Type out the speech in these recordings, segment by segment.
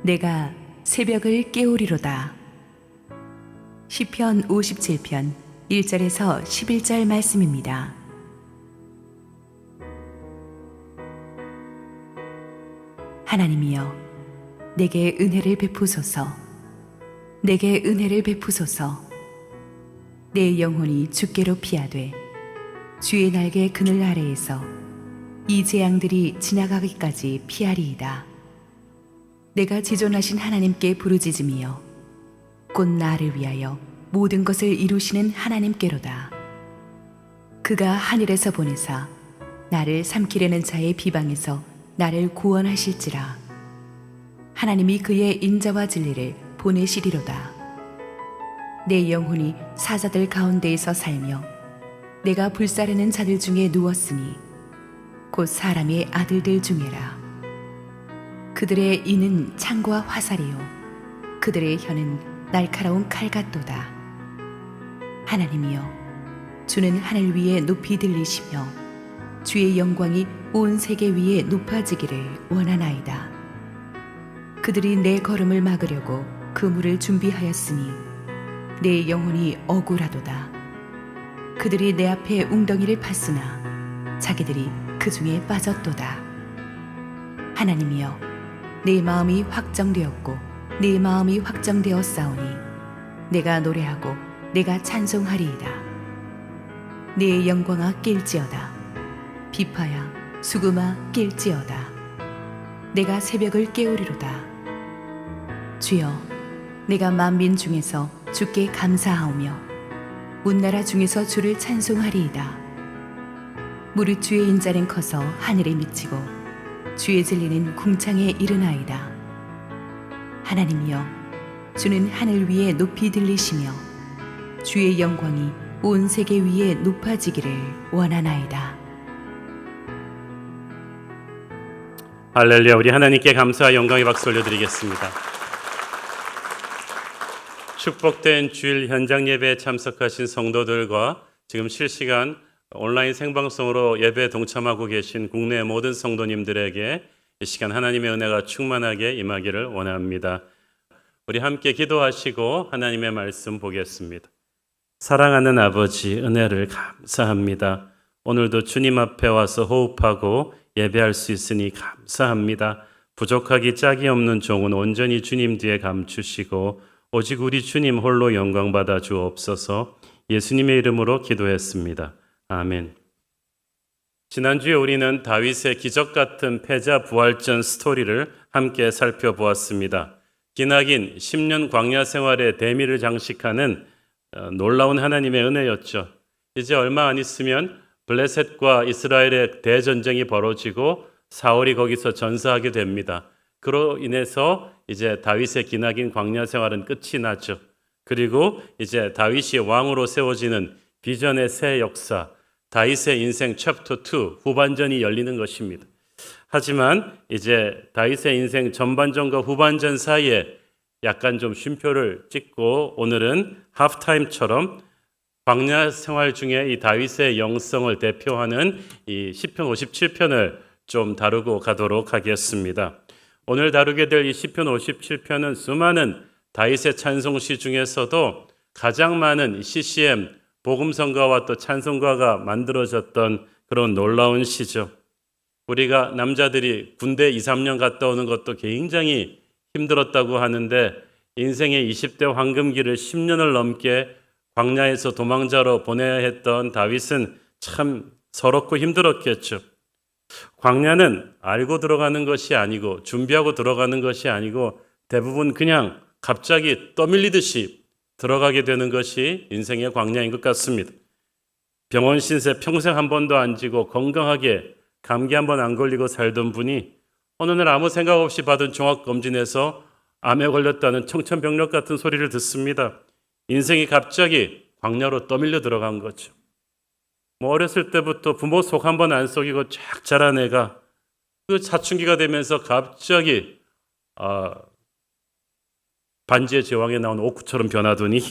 내가 새벽을 깨우리로다. 시편 57편 1절에서 11절 말씀입니다. 하나님이여, 내게 은혜를 베푸소서. 내게 은혜를 베푸소서. 내 영혼이 주께로 피하되 주의 날개 그늘 아래에서 이 재앙들이 지나가기까지 피하리이다. 내가 지존하신 하나님께 부르짖으며 곧 나를 위하여 모든 것을 이루시는 하나님께로다. 그가 하늘에서 보내사 나를 삼키려는 자의 비방에서 나를 구원하실지라. 하나님이 그의 인자와 진리를 보내시리로다. 내 영혼이 사자들 가운데에서 살며 내가 불사르는 자들 중에 누웠으니 곧 사람의 아들들 중에라. 그들의 이는 창과 화살이요 그들의 혀는 날카로운 칼 같도다. 하나님이여, 주는 하늘 위에 높이 들리시며 주의 영광이 온 세계 위에 높아지기를 원하나이다. 그들이 내 걸음을 막으려고 그물을 준비하였으니 내 영혼이 억울하도다. 그들이 내 앞에 웅덩이를 팠으나 자기들이 그 중에 빠졌도다. 하나님이여, 내 마음이 확정되었고 내 마음이 확정되었사오니 내가 노래하고 내가 찬송하리이다. 내 영광아 낄지어다. 비파야 수금아 낄지어다. 내가 새벽을 깨우리로다. 주여, 내가 만민 중에서 주께 감사하오며 온 나라 중에서 주를 찬송하리이다. 무릇 주의 인자는 커서 하늘에 미치고 주의 진리는 궁창에 이르나이다. 하나님이여, 주는 하늘 위에 높이 들리시며 주의 영광이 온 세계 위에 높아지기를 원하나이다. 할렐루야. 우리 하나님께 감사와 영광의 박수 올려드리겠습니다. 축복된 주일 현장 예배에 참석하신 성도들과 지금 실시간 온라인 생방송으로 예배에 동참하고 계신 국내 모든 성도님들에게 이 시간 하나님의 은혜가 충만하게 임하기를 원합니다. 우리 함께 기도하시고 하나님의 말씀 보겠습니다. 사랑하는 아버지, 은혜를 감사합니다. 오늘도 주님 앞에 와서 호흡하고 예배할 수 있으니 감사합니다. 부족하기 짝이 없는 종은 온전히 주님 뒤에 감추시고 오직 우리 주님 홀로 영광 받아 주옵소서. 예수님의 이름으로 기도했습니다. 아멘. 지난주에 우리는 다윗의 기적 같은 패자 부활전 스토리를 함께 살펴보았습니다. 기나긴 10년 광야 생활의 대미를 장식하는 놀라운 하나님의 은혜였죠. 이제 얼마 안 있으면 블레셋과 이스라엘의 대전쟁이 벌어지고 사울이 거기서 전사하게 됩니다. 그로 인해서 이제 다윗의 기나긴 광야 생활은 끝이 나죠. 그리고 이제 다윗이 왕으로 세워지는 비전의 새 역사, 다윗의 인생 챕터 2 후반전이 열리는 것입니다. 하지만 이제 다윗의 인생 전반전과 후반전 사이에 약간 좀 쉼표를 찍고 오늘은 하프타임처럼 광야 생활 중에 이 다윗의 영성을 대표하는 이 시편 57편을 좀 다루고 가도록 하겠습니다. 오늘 다루게 될 이 시편 57편은 수많은 다윗의 찬송시 중에서도 가장 많은 CCM 복음성가와 또 찬송가가 만들어졌던 그런 놀라운 시죠. 우리가 남자들이 군대 2, 3년 갔다 오는 것도 굉장히 힘들었다고 하는데 인생의 20대 황금기를 10년을 넘게 광야에서 도망자로 보내야 했던 다윗은 참 서럽고 힘들었겠죠. 광야는 알고 들어가는 것이 아니고 준비하고 들어가는 것이 아니고 대부분 그냥 갑자기 떠밀리듯이 들어가게 되는 것이 인생의 광야인 것 같습니다. 병원 신세 평생 한 번도 안 지고 건강하게 감기 한 번 안 걸리고 살던 분이 어느 날 아무 생각 없이 받은 종합검진에서 암에 걸렸다는 청천벽력 같은 소리를 듣습니다. 인생이 갑자기 광야로 떠밀려 들어간 거죠. 어렸을 때부터 부모 속 한 번 안 속이고 쫙 자란 애가 그 사춘기가 되면서 갑자기 반지의 제왕에 나온 옥구처럼 변하더니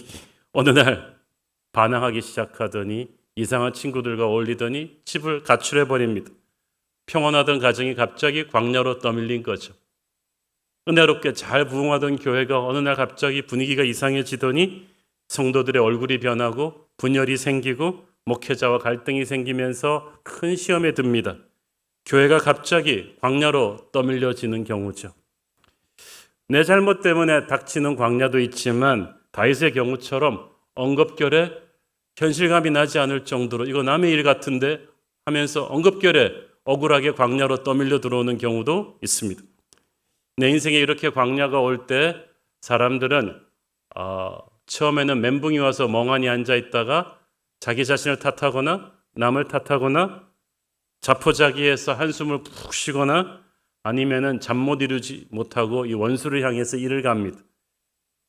어느 날 반항하기 시작하더니 이상한 친구들과 어울리더니 집을 가출해버립니다. 평온하던 가정이 갑자기 광야로 떠밀린 거죠. 은혜롭게 잘 부흥하던 교회가 어느 날 갑자기 분위기가 이상해지더니 성도들의 얼굴이 변하고 분열이 생기고 목회자와 갈등이 생기면서 큰 시험에 듭니다. 교회가 갑자기 광야로 떠밀려지는 경우죠. 내 잘못 때문에 닥치는 광야도 있지만 다윗의 경우처럼 엉겁결에 현실감이 나지 않을 정도로 이거 남의 일 같은데 하면서 엉겁결에 억울하게 광야로 떠밀려 들어오는 경우도 있습니다. 내 인생에 이렇게 광야가 올 때 사람들은 처음에는 멘붕이 와서 멍하니 앉아 있다가 자기 자신을 탓하거나 남을 탓하거나 자포자기해서 한숨을 푹 쉬거나 아니면은 잠 못 이루지 못하고 이 원수를 향해서 이를 갑니다.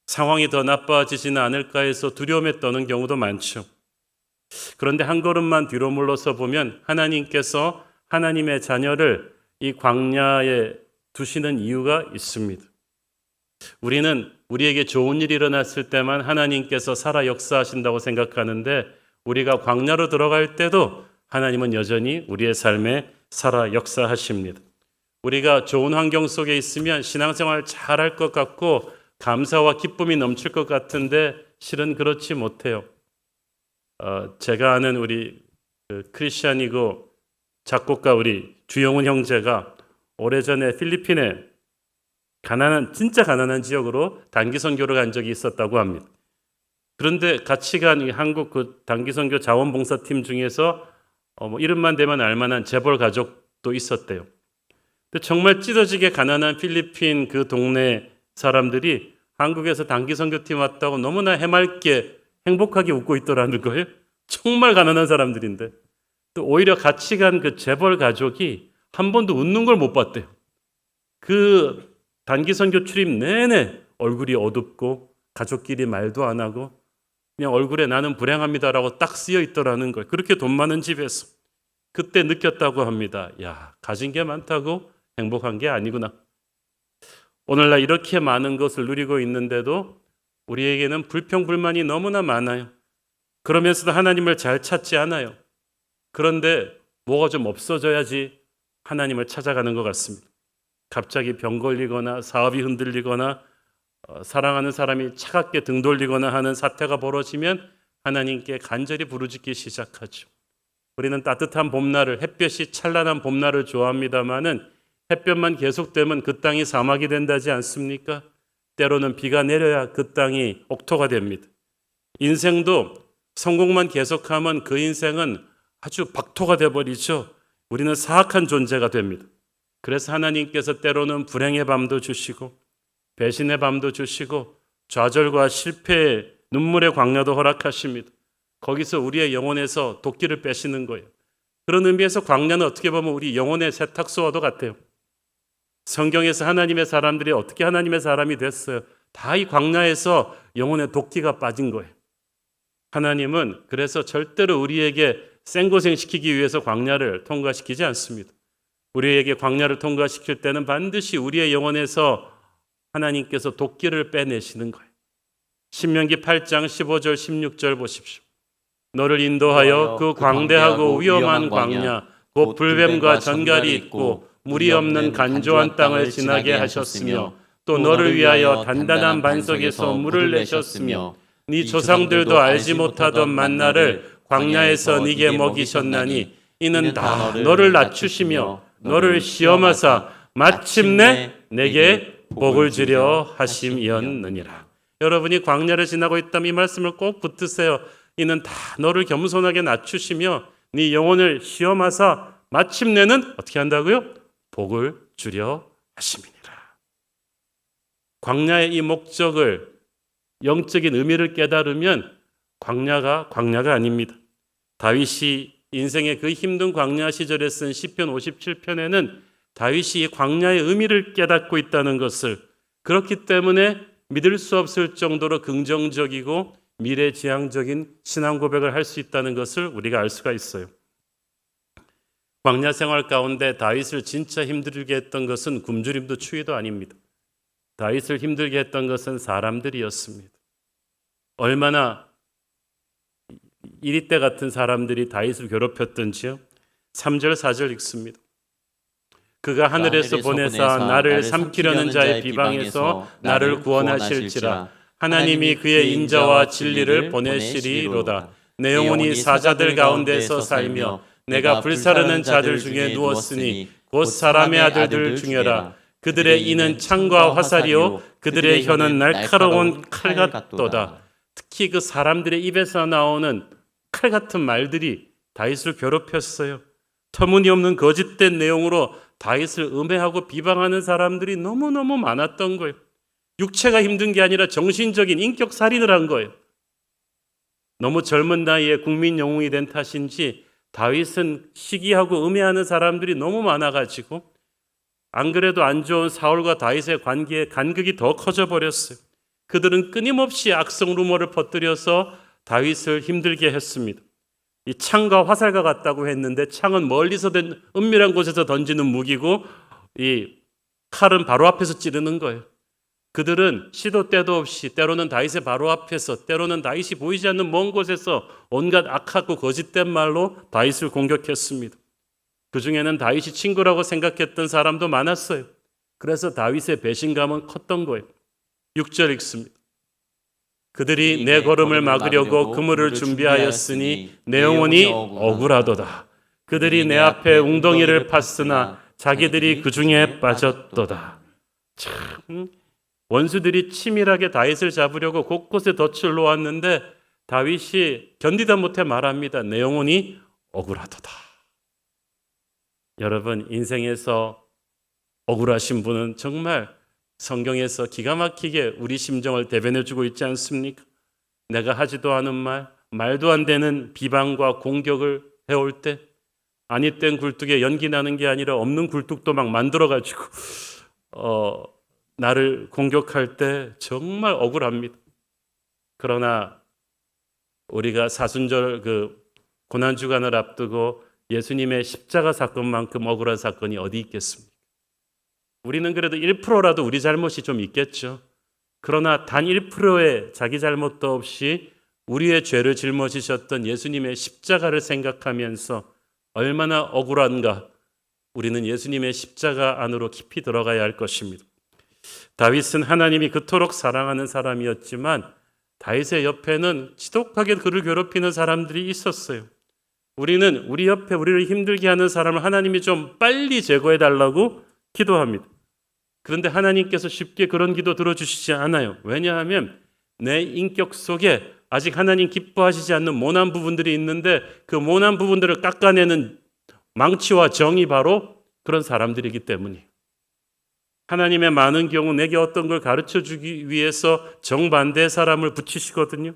상황이 더 나빠지지는 않을까 해서 두려움에 떠는 경우도 많죠. 그런데 한 걸음만 뒤로 물러서 보면 하나님께서 하나님의 자녀를 이 광야에 두시는 이유가 있습니다. 우리는 우리에게 좋은 일이 일어났을 때만 하나님께서 살아 역사하신다고 생각하는데 우리가 광야로 들어갈 때도 하나님은 여전히 우리의 삶에 살아 역사하십니다. 우리가 좋은 환경 속에 있으면 신앙생활 잘할 것 같고 감사와 기쁨이 넘칠 것 같은데 실은 그렇지 못해요. 제가 아는 우리 크리스찬이고 작곡가 우리 주영훈 형제가 오래전에 필리핀에 진짜 가난한 지역으로 단기 선교를 간 적이 있었다고 합니다. 그런데 같이 간 한국 그 단기 선교 자원봉사팀 중에서 이름만 대면 알만한 재벌 가족도 있었대요. 근데 정말 찢어지게 가난한 필리핀 그 동네 사람들이 한국에서 단기 선교팀 왔다고 너무나 해맑게 행복하게 웃고 있더라는 거예요. 정말 가난한 사람들인데 또 오히려 같이 간 그 재벌 가족이 한 번도 웃는 걸 못 봤대요. 그 단기 선교 출입 내내 얼굴이 어둡고 가족끼리 말도 안 하고 그냥 얼굴에 나는 불행합니다라고 딱 쓰여 있더라는 거예요. 그렇게 돈 많은 집에서 그때 느꼈다고 합니다. 야, 가진 게 많다고 행복한 게 아니구나. 오늘날 이렇게 많은 것을 누리고 있는데도 우리에게는 불평불만이 너무나 많아요. 그러면서도 하나님을 잘 찾지 않아요. 그런데 뭐가 좀 없어져야지 하나님을 찾아가는 것 같습니다. 갑자기 병 걸리거나 사업이 흔들리거나 사랑하는 사람이 차갑게 등 돌리거나 하는 사태가 벌어지면 하나님께 간절히 부르짖기 시작하죠. 우리는 따뜻한 봄날을, 햇볕이 찬란한 봄날을 좋아합니다마는 햇볕만 계속되면 그 땅이 사막이 된다지 않습니까? 때로는 비가 내려야 그 땅이 옥토가 됩니다. 인생도 성공만 계속하면 그 인생은 아주 박토가 돼버리죠. 우리는 사악한 존재가 됩니다. 그래서 하나님께서 때로는 불행의 밤도 주시고 배신의 밤도 주시고 좌절과 실패의 눈물의 광야도 허락하십니다. 거기서 우리의 영혼에서 도끼를 빼시는 거예요. 그런 의미에서 광야는 어떻게 보면 우리 영혼의 세탁소와도 같아요. 성경에서 하나님의 사람들이 어떻게 하나님의 사람이 됐어요? 다 이 광야에서 영혼의 도끼가 빠진 거예요. 하나님은 그래서 절대로 우리에게 생고생 시키기 위해서 광야를 통과시키지 않습니다. 우리에게 광야를 통과시킬 때는 반드시 우리의 영혼에서 하나님께서 도끼를 빼내시는 거예요. 신명기 8장 15절 16절 보십시오. 너를 인도하여 그 광대하고 위험한 광야 곧 불뱀과 전갈이 있고 물이 없는 간조한 땅을 지나게 하셨으며 또 너를 위하여 단단한 반석에서 물을 내셨으며 네 조상들도 알지 못하던 만나를 광야에서 네게 먹이셨나니 이는 다 너를 낮추시며 너를 시험하사 마침내 내게 복을 주려 하심이었느니라. 여러분이 광야를 지나고 있다면 이 말씀을 꼭 붙드세요. 이는 다 너를 겸손하게 낮추시며 네 영혼을 시험하사 마침내는 어떻게 한다고요? 복을 주려 하심이니라. 광야의 이 목적을 영적인 의미를 깨달으면 광야가 아닙니다. 다윗이 인생의 그 힘든 광야 시절에 쓴 시편 57편에는 다윗이 이 광야의 의미를 깨닫고 있다는 것을, 그렇기 때문에 믿을 수 없을 정도로 긍정적이고 미래지향적인 신앙 고백을 할 수 있다는 것을 우리가 알 수가 있어요. 광야 생활 가운데 다윗을 진짜 힘들게 했던 것은 굶주림도 추위도 아닙니다. 다윗을 힘들게 했던 것은 사람들이었습니다. 얼마나 이리때 같은 사람들이 다윗을 괴롭혔던지요. 3절 4절 읽습니다. 그가 하늘에서 보내사 나를 삼키려는 자의 비방에서 나를 구원하실지라. 하나님이 그의 인자와 진리를 보내시리로다. 내 영혼이 사자들 가운데서 살며 내가 불사르는 자들 중에 누웠으니 곧 사람의 아들들 중에라. 그들의 이는 창과 화살이요 그들의 혀는 날카로운 칼 같도다. 특히 그 사람들의 입에서 나오는 칼 같은 말들이 다윗을 괴롭혔어요. 터무니없는 거짓된 내용으로 다윗을 음해하고 비방하는 사람들이 너무너무 많았던 거예요. 육체가 힘든 게 아니라 정신적인 인격 살인을 한 거예요. 너무 젊은 나이에 국민 영웅이 된 탓인지 다윗은 시기하고 음해하는 사람들이 너무 많아가지고 안 그래도 안 좋은 사울과 다윗의 관계에 간극이 더 커져 버렸어요. 그들은 끊임없이 악성 루머를 퍼뜨려서 다윗을 힘들게 했습니다. 이 창과 화살과 같다고 했는데 창은 멀리서 된 은밀한 곳에서 던지는 무기고 이 칼은 바로 앞에서 찌르는 거예요. 그들은 시도 때도 없이 때로는 다윗의 바로 앞에서 때로는 다윗이 보이지 않는 먼 곳에서 온갖 악하고 거짓된 말로 다윗을 공격했습니다. 그중에는 다윗이 친구라고 생각했던 사람도 많았어요. 그래서 다윗의 배신감은 컸던 거예요. 6절 읽습니다. 그들이 내 걸음을 막으려고 그물을 준비하였으니 내 영혼이 억울하도다. 그들이 내 앞에 웅덩이를 팠으나 자기들이 그 중에 빠졌도다. 참 원수들이 치밀하게 다윗을 잡으려고 곳곳에 덫을 놓았는데 다윗이 견디다 못해 말합니다. 내 영혼이 억울하도다. 여러분 인생에서 억울하신 분은 정말 성경에서 기가 막히게 우리 심정을 대변해주고 있지 않습니까? 내가 하지도 않은 말, 말도 안 되는 비방과 공격을 해올 때 아니 땐 굴뚝에 연기 나는 게 아니라 없는 굴뚝도 막 만들어가지고 나를 공격할 때 정말 억울합니다. 그러나 우리가 사순절 그 고난주간을 앞두고 예수님의 십자가 사건만큼 억울한 사건이 어디 있겠습니까? 우리는 그래도 1%라도 우리 잘못이 좀 있겠죠. 그러나 단 1%의 자기 잘못도 없이 우리의 죄를 짊어지셨던 예수님의 십자가를 생각하면서 얼마나 억울한가 우리는 예수님의 십자가 안으로 깊이 들어가야 할 것입니다. 다윗은 하나님이 그토록 사랑하는 사람이었지만 다윗의 옆에는 지독하게 그를 괴롭히는 사람들이 있었어요. 우리는 우리 옆에 우리를 힘들게 하는 사람을 하나님이 좀 빨리 제거해 달라고 기도합니다. 그런데 하나님께서 쉽게 그런 기도 들어주시지 않아요. 왜냐하면 내 인격 속에 아직 하나님 기뻐하시지 않는 모난 부분들이 있는데 그 모난 부분들을 깎아내는 망치와 정이 바로 그런 사람들이기 때문이에요. 하나님의 많은 경우 내게 어떤 걸 가르쳐주기 위해서 정반대의 사람을 붙이시거든요.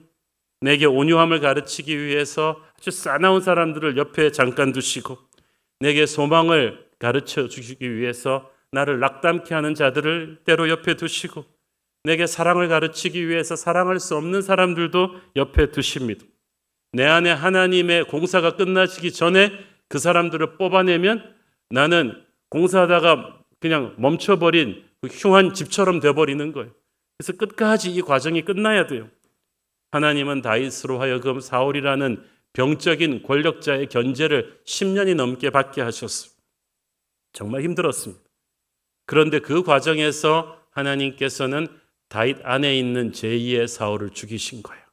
내게 온유함을 가르치기 위해서 아주 싸나운 사람들을 옆에 잠깐 두시고 내게 소망을 가르쳐주기 위해서 나를 낙담케 하는 자들을 때로 옆에 두시고 내게 사랑을 가르치기 위해서 사랑할 수 없는 사람들도 옆에 두십니다. 내 안에 하나님의 공사가 끝나시기 전에 그 사람들을 뽑아내면 나는 공사하다가 그냥 멈춰버린 그 흉한 집처럼 돼버리는 거예요. 그래서 끝까지 이 과정이 끝나야 돼요. 하나님은 다윗으로 하여금 사울이라는 병적인 권력자의 견제를 10년이 넘게 받게 하셨어요. 정말 힘들었습니다. 그런데 그 과정에서 하나님께서는 다윗 안에 있는 제2의 사울을 죽이신 거예요.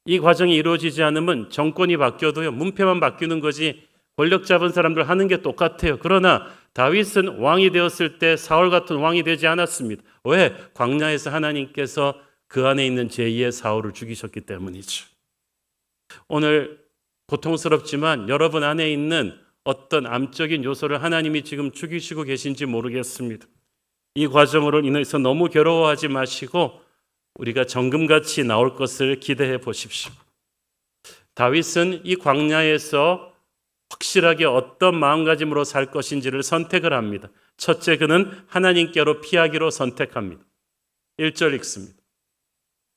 이 과정이 이루어지지 않으면 정권이 바뀌어도요, 문패만 바뀌는 거지 권력 잡은 사람들 하는 게 똑같아요. 그러나 다윗은 왕이 되었을 때 사울 같은 왕이 되지 않았습니다. 왜? 광야에서 하나님께서 그 안에 있는 제2의 사울을 죽이셨기 때문이죠. 오늘 고통스럽지만 여러분 안에 있는 어떤 암적인 요소를 하나님이 지금 죽이시고 계신지 모르겠습니다. 이 과정으로 인해서 너무 괴로워하지 마시고 우리가 정금같이 나올 것을 기대해 보십시오. 다윗은 이 광야에서 확실하게 어떤 마음가짐으로 살 것인지를 선택을 합니다. 첫째, 그는 하나님께로 피하기로 선택합니다. 1절 읽습니다.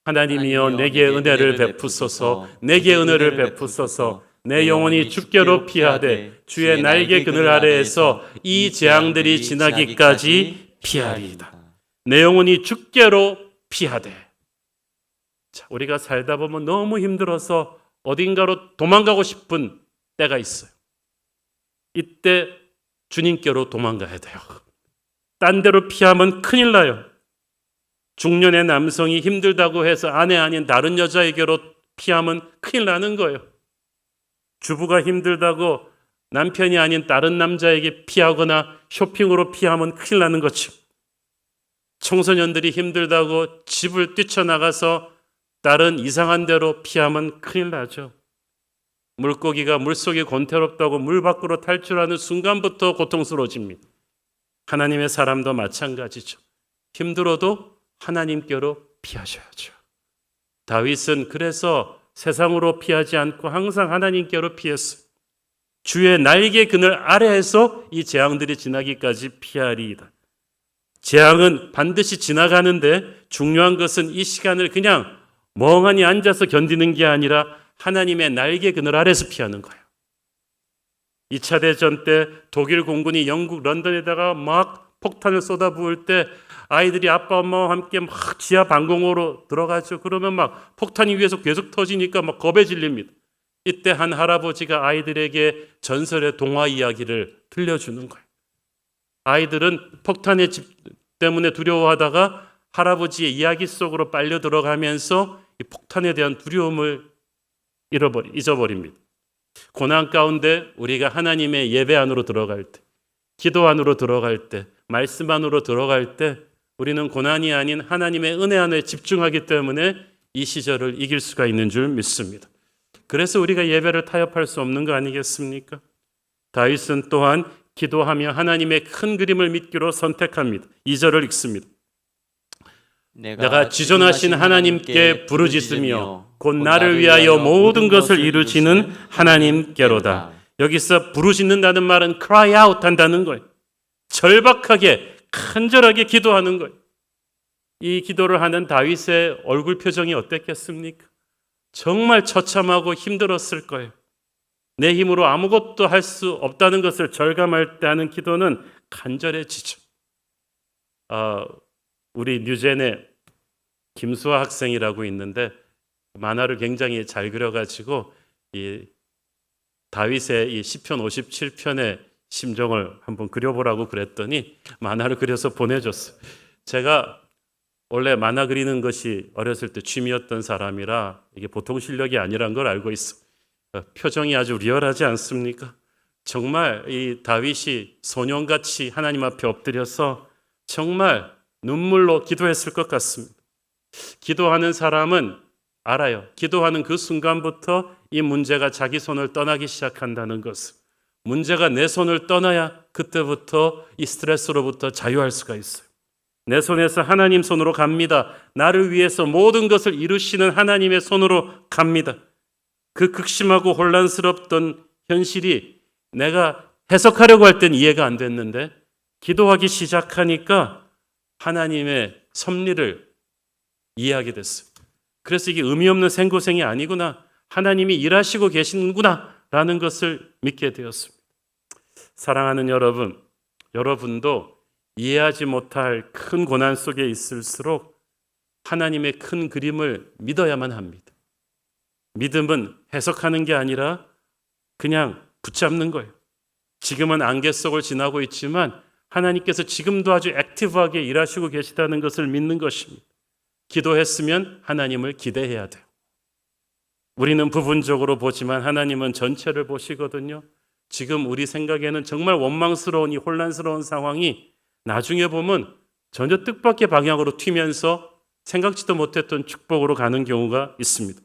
하나님이여 내게 은혜를 베푸소서, 내게 은혜를 베푸소서. 내 영혼이 주께로 피하되 주의 날개 그늘 아래에서 이 재앙들이 지나기까지 피하리이다. 내 영혼이 주께로 피하되. 자, 우리가 살다 보면 너무 힘들어서 어딘가로 도망가고 싶은 때가 있어요. 이때 주님께로 도망가야 돼요. 딴 데로 피하면 큰일 나요. 중년의 남성이 힘들다고 해서 아내 아닌 다른 여자에게로 피하면 큰일 나는 거예요. 주부가 힘들다고 남편이 아닌 다른 남자에게 피하거나 쇼핑으로 피하면 큰일 나는 거죠. 청소년들이 힘들다고 집을 뛰쳐나가서 다른 이상한 데로 피하면 큰일 나죠. 물고기가 물속이 곤태롭다고 물 밖으로 탈출하는 순간부터 고통스러워집니다. 하나님의 사람도 마찬가지죠. 힘들어도 하나님께로 피하셔야죠. 다윗은 그래서 세상으로 피하지 않고 항상 하나님께로 피했어요. 주의 날개 그늘 아래에서 이 재앙들이 지나기까지 피하리이다. 재앙은 반드시 지나가는데 중요한 것은 이 시간을 그냥 멍하니 앉아서 견디는 게 아니라 하나님의 날개 그늘 아래에서 피하는 거예요. 2차 대전 때 독일 공군이 영국 런던에다가 막 폭탄을 쏟아부을 때 아이들이 아빠 엄마와 함께 막 지하 방공호로 들어가죠. 그러면 막 폭탄이 위에서 계속 터지니까 막 겁에 질립니다. 이때 한 할아버지가 아이들에게 전설의 동화 이야기를 들려주는 거예요. 아이들은 폭탄의 집 때문에 두려워하다가 할아버지의 이야기 속으로 빨려 들어가면서 이 폭탄에 대한 두려움을 잊어버립니다. 고난 가운데 우리가 하나님의 예배 안으로 들어갈 때, 기도 안으로 들어갈 때, 말씀 안으로 들어갈 때 우리는 고난이 아닌 하나님의 은혜 안에 집중하기 때문에 이 시절을 이길 수가 있는 줄 믿습니다. 그래서 우리가 예배를 타협할 수 없는 거 아니겠습니까? 다윗은 또한 기도하며 하나님의 큰 그림을 믿기로 선택합니다. 2절을 읽습니다. 내가 지존하신 하나님께 부르짖으며 곧 나를 위하여 모든 것을 이루시는 하나님께로다. 여기서 부르짖는다는 말은 cry out 한다는 거예요. 절박하게 간절하게 기도하는 거예요. 이 기도를 하는 다윗의 얼굴 표정이 어땠겠습니까? 정말 처참하고 힘들었을 거예요. 내 힘으로 아무것도 할 수 없다는 것을 절감할 때 하는 기도는 간절해지죠. 우리 뉴젠에 김수아 학생이라고 있는데 만화를 굉장히 잘 그려가지고 이 다윗의 이 시편 57편의 심정을 한번 그려보라고 그랬더니 만화를 그려서 보내줬어요. 제가 원래 만화 그리는 것이 어렸을 때 취미였던 사람이라 이게 보통 실력이 아니란 걸 알고 있어. 표정이 아주 리얼하지 않습니까? 정말 이 다윗이 소년같이 하나님 앞에 엎드려서 정말 눈물로 기도했을 것 같습니다. 기도하는 사람은 알아요. 기도하는 그 순간부터 이 문제가 자기 손을 떠나기 시작한다는 것을. 문제가 내 손을 떠나야 그때부터 이 스트레스로부터 자유할 수가 있어요. 내 손에서 하나님 손으로 갑니다. 나를 위해서 모든 것을 이루시는 하나님의 손으로 갑니다. 그 극심하고 혼란스럽던 현실이 내가 해석하려고 할 땐 이해가 안 됐는데 기도하기 시작하니까 하나님의 섭리를 이해하게 됐어요. 그래서 이게 의미 없는 생고생이 아니구나. 하나님이 일하시고 계시는구나 라는 것을 믿게 되었습니다. 사랑하는 여러분, 여러분도 이해하지 못할 큰 고난 속에 있을수록 하나님의 큰 그림을 믿어야만 합니다. 믿음은 해석하는 게 아니라 그냥 붙잡는 거예요. 지금은 안개 속을 지나고 있지만 하나님께서 지금도 아주 액티브하게 일하시고 계시다는 것을 믿는 것입니다. 기도했으면 하나님을 기대해야 돼요. 우리는 부분적으로 보지만 하나님은 전체를 보시거든요. 지금 우리 생각에는 정말 원망스러운 이 혼란스러운 상황이 나중에 보면 전혀 뜻밖의 방향으로 튀면서 생각지도 못했던 축복으로 가는 경우가 있습니다.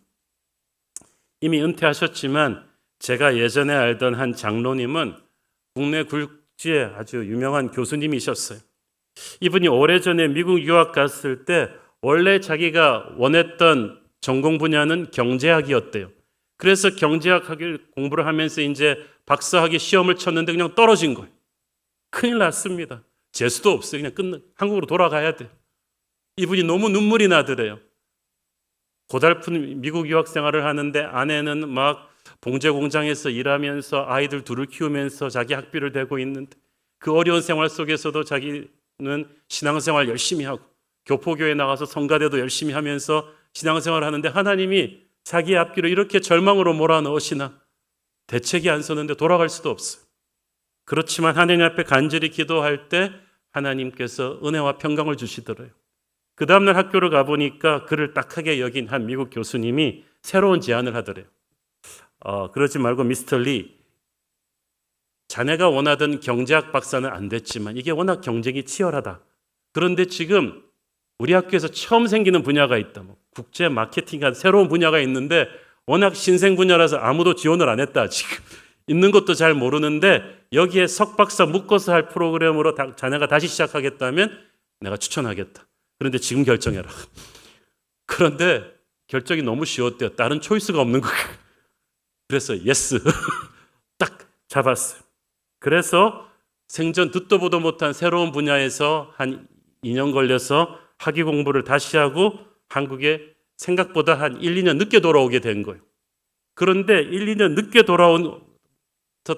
이미 은퇴하셨지만 제가 예전에 알던 한 장로님은 국내 굴지의 아주 유명한 교수님이셨어요. 이분이 오래전에 미국 유학 갔을 때 원래 자기가 원했던 전공 분야는 경제학이었대요. 그래서 경제학을 공부를 하면서 이제 박사학위 시험을 쳤는데 그냥 떨어진 거예요. 큰일 났습니다. 재수도 없어요. 그냥 한국으로 돌아가야 돼요. 이분이 너무 눈물이 나더래요. 고달픈 미국 유학 생활을 하는데 아내는 막 봉제 공장에서 일하면서 아이들 둘을 키우면서 자기 학비를 대고 있는데 그 어려운 생활 속에서도 자기는 신앙생활 열심히 하고 교포교회 나가서 성가대도 열심히 하면서 신앙생활을 하는데 하나님이 자기의 앞길을 이렇게 절망으로 몰아넣으시나 대책이 안 서는데 돌아갈 수도 없어요. 그렇지만 하나님 앞에 간절히 기도할 때 하나님께서 은혜와 평강을 주시더래요. 그 다음날 학교를 가보니까 그를 딱하게 여긴 한 미국 교수님이 새로운 제안을 하더래요. 그러지 말고 미스터 리, 자네가 원하던 경제학 박사는 안 됐지만 이게 워낙 경쟁이 치열하다. 그런데 지금 우리 학교에서 처음 생기는 분야가 있다. 국제 마케팅한 새로운 분야가 있는데 워낙 신생 분야라서 아무도 지원을 안 했다. 지금 있는 것도 잘 모르는데 여기에 석박사 묶어서 할 프로그램으로 자네가 다시 시작하겠다면 내가 추천하겠다. 그런데 지금 결정해라. 그런데 결정이 너무 쉬웠대요. 다른 초이스가 없는 거예요. 그래서 예스 딱 잡았어요. 그래서 생전 듣도 보도 못한 새로운 분야에서 한 2년 걸려서 학위 공부를 다시 하고 한국에 생각보다 한 1, 2년 늦게 돌아오게 된 거예요. 그런데 1, 2년 늦게 돌아온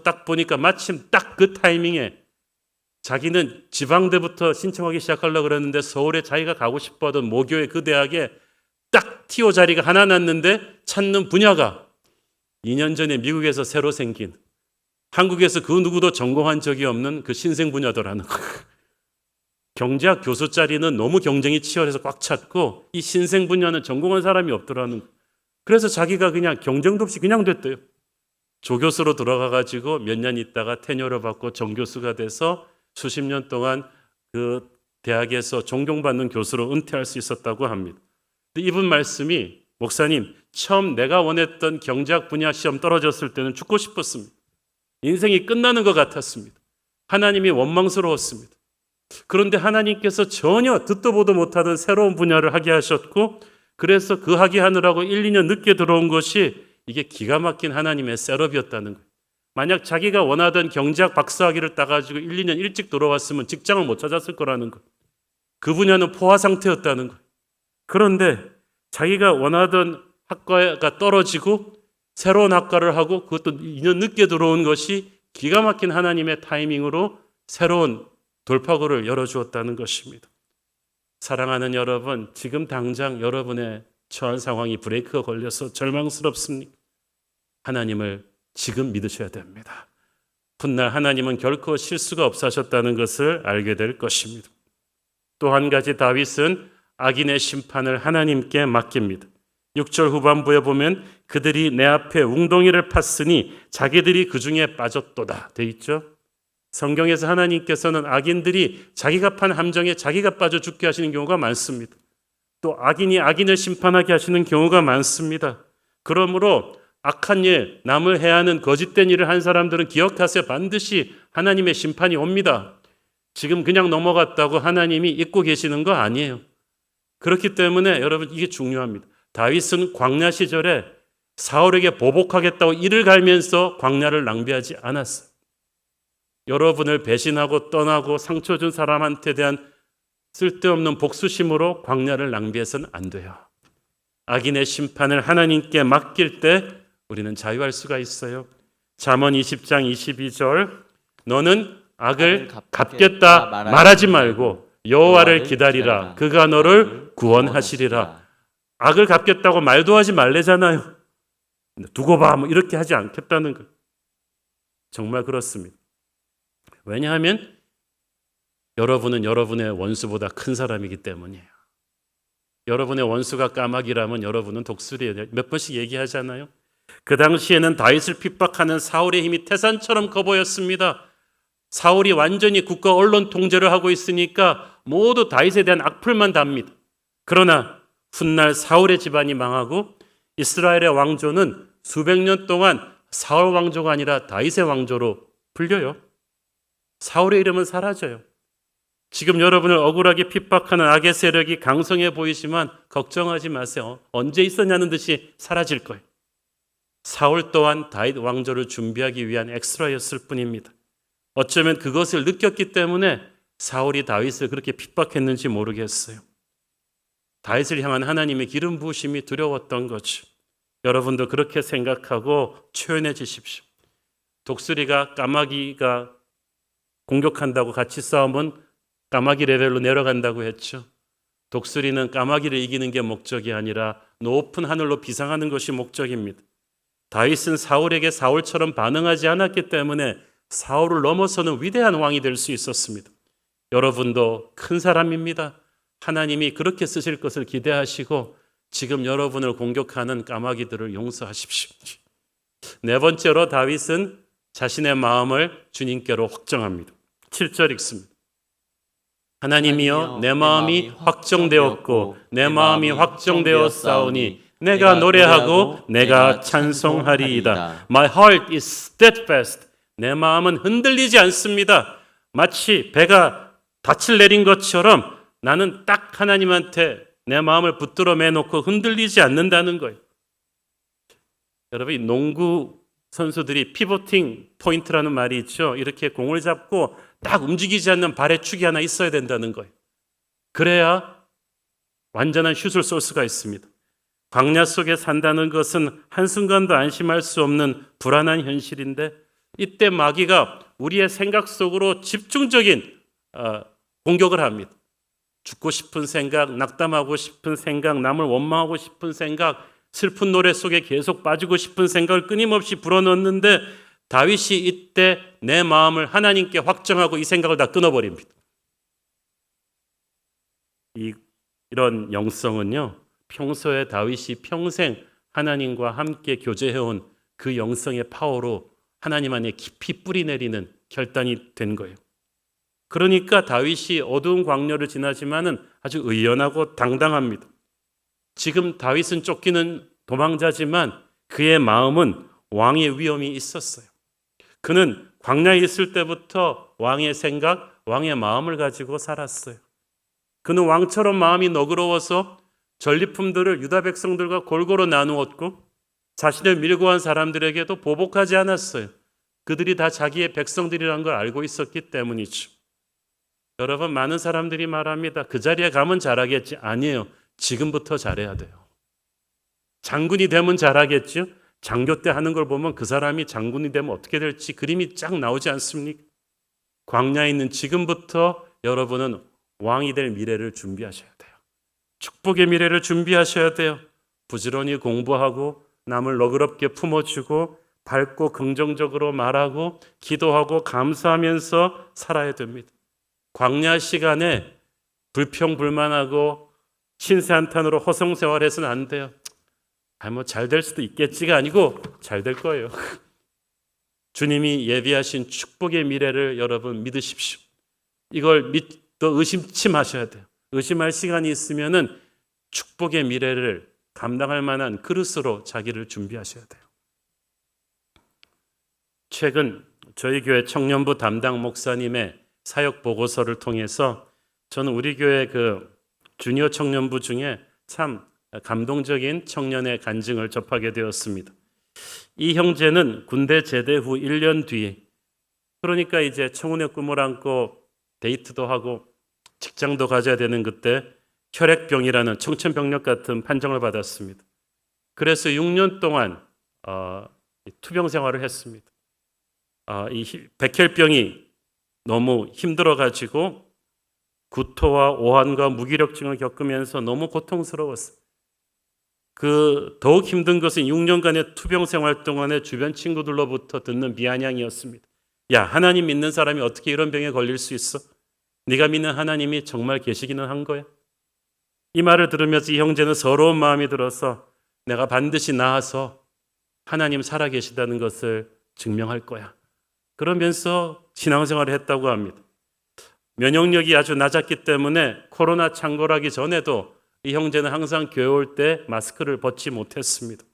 딱 보니까 마침 딱 그 타이밍에 자기는 지방대부터 신청하기 시작하려고 그랬는데 서울에 자기가 가고 싶어 하던 모교의 그 대학에 딱 TO 자리가 하나 났는데 찾는 분야가 2년 전에 미국에서 새로 생긴 한국에서 그 누구도 전공한 적이 없는 그 신생 분야더라는 거예요. 경제학 교수 자리는 너무 경쟁이 치열해서 꽉 찼고 이 신생 분야는 전공한 사람이 없더라는 거예요. 그래서 자기가 그냥 경쟁도 없이 그냥 됐대요. 조교수로 들어가가지고 몇 년 있다가 테뉴어를 받고 정교수가 돼서 수십 년 동안 그 대학에서 존경받는 교수로 은퇴할 수 있었다고 합니다. 이분 말씀이 목사님, 처음 내가 원했던 경제학 분야 시험 떨어졌을 때는 죽고 싶었습니다. 인생이 끝나는 것 같았습니다. 하나님이 원망스러웠습니다. 그런데 하나님께서 전혀 듣도 보도 못하던 새로운 분야를 하게 하셨고 그래서 그 하게 하느라고 1, 2년 늦게 들어온 것이 이게 기가 막힌 하나님의 셋업이었다는 거예요. 만약 자기가 원하던 경제학 박사학위를 따가지고 1, 2년 일찍 들어왔으면 직장을 못 찾았을 거라는 거예요. 그 분야는 포화 상태였다는 거예요. 그런데 자기가 원하던 학과가 떨어지고 새로운 학과를 하고 그것도 2년 늦게 들어온 것이 기가 막힌 하나님의 타이밍으로 새로운 돌파구를 열어주었다는 것입니다. 사랑하는 여러분, 지금 당장 여러분의 처한 상황이 브레이크가 걸려서 절망스럽습니까? 하나님을 지금 믿으셔야 됩니다. 훗날 하나님은 결코 실수가 없으셨다는 것을 알게 될 것입니다. 또 한 가지 다윗은 악인의 심판을 하나님께 맡깁니다. 6절 후반부에 보면 그들이 내 앞에 웅덩이를 팠으니 자기들이 그 중에 빠졌도다 돼 있죠. 성경에서 하나님께서는 악인들이 자기가 판 함정에 자기가 빠져 죽게 하시는 경우가 많습니다. 또 악인이 악인을 심판하게 하시는 경우가 많습니다. 그러므로 악한 일, 남을 해하는 거짓된 일을 한 사람들은 기억하세요. 반드시 하나님의 심판이 옵니다. 지금 그냥 넘어갔다고 하나님이 잊고 계시는 거 아니에요. 그렇기 때문에 여러분 이게 중요합니다. 다윗은 광야 시절에 사울에게 보복하겠다고 이를 갈면서 광야를 낭비하지 않았어요. 여러분을 배신하고 떠나고 상처 준 사람한테 대한 쓸데없는 복수심으로 광야를 낭비해서는 안 돼요. 악인의 심판을 하나님께 맡길 때 우리는 자유할 수가 있어요. 잠언 20장 22절 너는 악을 갚겠다 말하지 말고 여호와를 기다리라. 그가 너를 구원하시리라. 악을 갚겠다고 말도 하지 말래잖아요. 두고 봐 뭐 이렇게 하지 않겠다는 거예요. 정말 그렇습니다. 왜냐하면 여러분은 여러분의 원수보다 큰 사람이기 때문이에요. 여러분의 원수가 까마귀라면 여러분은 독수리예요. 몇 번씩 얘기하잖아요. 그 당시에는 다윗을 핍박하는 사울의 힘이 태산처럼 커 보였습니다. 사울이 완전히 국가 언론 통제를 하고 있으니까 모두 다윗에 대한 악플만 답니다. 그러나 훗날 사울의 집안이 망하고 이스라엘의 왕조는 수백 년 동안 사울 왕조가 아니라 다윗의 왕조로 불려요. 사울의 이름은 사라져요. 지금 여러분을 억울하게 핍박하는 악의 세력이 강성해 보이지만 걱정하지 마세요. 언제 있었냐는 듯이 사라질 거예요. 사울 또한 다윗 왕조를 준비하기 위한 엑스트라였을 뿐입니다. 어쩌면 그것을 느꼈기 때문에 사울이 다윗을 그렇게 핍박했는지 모르겠어요. 다윗을 향한 하나님의 기름 부으심이 두려웠던 거죠. 여러분도 그렇게 생각하고 초연해지십시오. 독수리가 까마귀가 공격한다고 같이 싸우면 까마귀 레벨로 내려간다고 했죠. 독수리는 까마귀를 이기는 게 목적이 아니라 높은 하늘로 비상하는 것이 목적입니다. 다윗은 사울에게 사울처럼 반응하지 않았기 때문에 사울을 넘어서는 위대한 왕이 될 수 있었습니다. 여러분도 큰 사람입니다. 하나님이 그렇게 쓰실 것을 기대하시고 지금 여러분을 공격하는 까마귀들을 용서하십시오. 네 번째로 다윗은 자신의 마음을 주님께로 확정합니다. 7절 읽습니다. 하나님이여 내 마음이 확정되었고 내 마음이 확정되었사오니 내가 노래하고 내가 찬송하리이다. My heart is steadfast. 내 마음은 흔들리지 않습니다. 마치 배가 닻을 내린 것처럼 나는 딱 하나님한테 내 마음을 붙들어 매놓고 흔들리지 않는다는 거예요. 여러분, 이 농구 선수들이 피보팅 포인트라는 말이 있죠. 이렇게 공을 잡고 딱 움직이지 않는 발의 축이 하나 있어야 된다는 거예요. 그래야 완전한 슛을 쏠 수가 있습니다. 광야 속에 산다는 것은 한순간도 안심할 수 없는 불안한 현실인데 이때 마귀가 우리의 생각 속으로 집중적인 공격을 합니다. 죽고 싶은 생각, 낙담하고 싶은 생각, 남을 원망하고 싶은 생각, 슬픈 노래 속에 계속 빠지고 싶은 생각을 끊임없이 불어넣는데 다윗이 이때 내 마음을 하나님께 확정하고 이 생각을 다 끊어버립니다. 이런 영성은요, 평소에 다윗이 평생 하나님과 함께 교제해온 그 영성의 파워로 하나님 안에 깊이 뿌리내리는 결단이 된 거예요. 그러니까 다윗이 어두운 광야를 지나지만은 아주 의연하고 당당합니다. 지금 다윗은 쫓기는 도망자지만 그의 마음은 왕의 위엄이 있었어요. 그는 광야에 있을 때부터 왕의 생각, 왕의 마음을 가지고 살았어요. 그는 왕처럼 마음이 너그러워서 전리품들을 유다 백성들과 골고루 나누었고 자신을 밀고 한 사람들에게도 보복하지 않았어요. 그들이 다 자기의 백성들이라는 걸 알고 있었기 때문이죠. 여러분, 많은 사람들이 말합니다. 그 자리에 가면 잘하겠지. 아니에요. 지금부터 잘해야 돼요. 장군이 되면 잘하겠죠. 장교 때 하는 걸 보면 그 사람이 장군이 되면 어떻게 될지 그림이 쫙 나오지 않습니까? 광야에 있는 지금부터 여러분은 왕이 될 미래를 준비하셔야 돼요. 축복의 미래를 준비하셔야 돼요. 부지런히 공부하고 남을 너그럽게 품어주고 밝고 긍정적으로 말하고 기도하고 감사하면서 살아야 됩니다. 광야 시간에 불평불만하고 신세한탄으로 허송세월해서는 안 돼요. 잘 될 수도 있겠지가 아니고 잘 될 거예요. 주님이 예비하신 축복의 미래를 여러분 믿으십시오. 이걸 또 의심치 마셔야 돼요. 의심할 시간이 있으면은 축복의 미래를 감당할 만한 그릇으로 자기를 준비하셔야 돼요. 최근 저희 교회 청년부 담당 목사님의 사역 보고서를 통해서 저는 우리 교회 그 주니어 청년부 중에 참 감동적인 청년의 간증을 접하게 되었습니다. 이 형제는 군대 제대 후 1년 뒤, 그러니까 이제 청혼의 꿈을 안고 데이트도 하고 직장도 가져야 되는 그때 혈액병이라는 청천벽력 같은 판정을 받았습니다. 그래서 6년 동안 투병 생활을 했습니다. 이 백혈병이 너무 힘들어가지고 구토와 오한과 무기력증을 겪으면서 너무 고통스러웠어요. 더욱 힘든 것은 6년간의 투병 생활 동안에 주변 친구들로부터 듣는 비아냥이었습니다. 야, 하나님 믿는 사람이 어떻게 이런 병에 걸릴 수 있어? 네가 믿는 하나님이 정말 계시기는 한 거야? 이 말을 들으면서 이 형제는 서러운 마음이 들어서 내가 반드시 나아서 하나님 살아계시다는 것을 증명할 거야. 그러면서 신앙생활을 했다고 합니다. 면역력이 아주 낮았기 때문에 코로나 창궐하기 전에도 이 형제는 항상 교회 올 때 마스크를 벗지 못했습니다.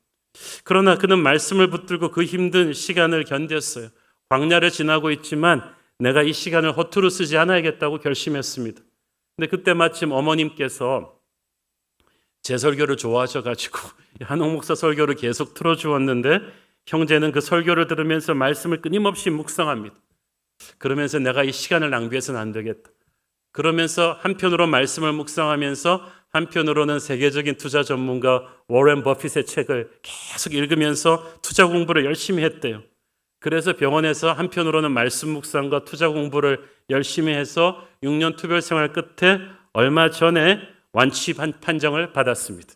그러나 그는 말씀을 붙들고 그 힘든 시간을 견뎠어요. 광야를 지나고 있지만 내가 이 시간을 허투루 쓰지 않아야겠다고 결심했습니다. 근데 그때 마침 어머님께서 제 설교를 좋아하셔가지고 한옥 목사 설교를 계속 틀어주었는데 형제는 그 설교를 들으면서 말씀을 끊임없이 묵상합니다. 그러면서 내가 이 시간을 낭비해서는 안 되겠다. 그러면서 한편으로 말씀을 묵상하면서 한편으로는 세계적인 투자 전문가 워렌 버핏의 책을 계속 읽으면서 투자 공부를 열심히 했대요. 그래서 병원에서 한편으로는 말씀 묵상과 투자 공부를 열심히 해서 6년 투병 생활 끝에 얼마 전에 완치 판정을 받았습니다.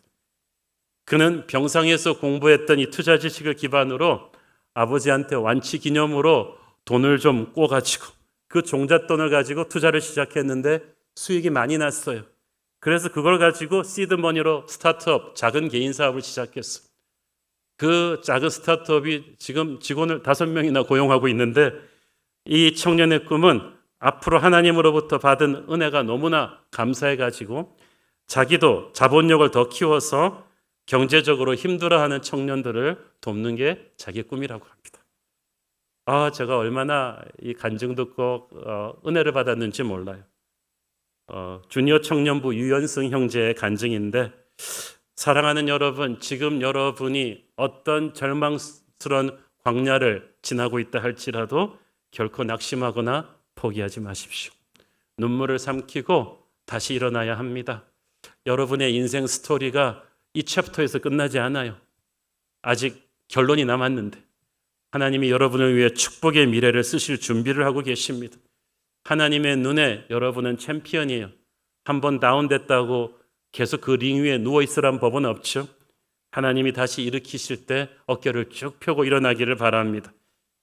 그는 병상에서 공부했던 이 투자 지식을 기반으로 아버지한테 완치 기념으로 돈을 좀 꿔가지고 그 종잣돈을 가지고 투자를 시작했는데 수익이 많이 났어요. 그래서 그걸 가지고 시드머니로 스타트업, 작은 개인 사업을 시작했어. 그 작은 스타트업이 지금 직원을 5명이나 고용하고 있는데 이 청년의 꿈은 앞으로 하나님으로부터 받은 은혜가 너무나 감사해가지고 자기도 자본력을 더 키워서 경제적으로 힘들어하는 청년들을 돕는 게 자기 꿈이라고 합니다. 제가 얼마나 이 간증 듣고 은혜를 받았는지 몰라요. 주니어 청년부 유연승 형제의 간증인데, 사랑하는 여러분, 지금 여러분이 어떤 절망스러운 광야를 지나고 있다 할지라도 결코 낙심하거나 포기하지 마십시오. 눈물을 삼키고 다시 일어나야 합니다. 여러분의 인생 스토리가 이 챕터에서 끝나지 않아요. 아직 결론이 남았는데 하나님이 여러분을 위해 축복의 미래를 쓰실 준비를 하고 계십니다. 하나님의 눈에 여러분은 챔피언이에요. 한번 다운됐다고 계속 그 링 위에 누워있으란 법은 없죠. 하나님이 다시 일으키실 때 어깨를 쭉 펴고 일어나기를 바랍니다.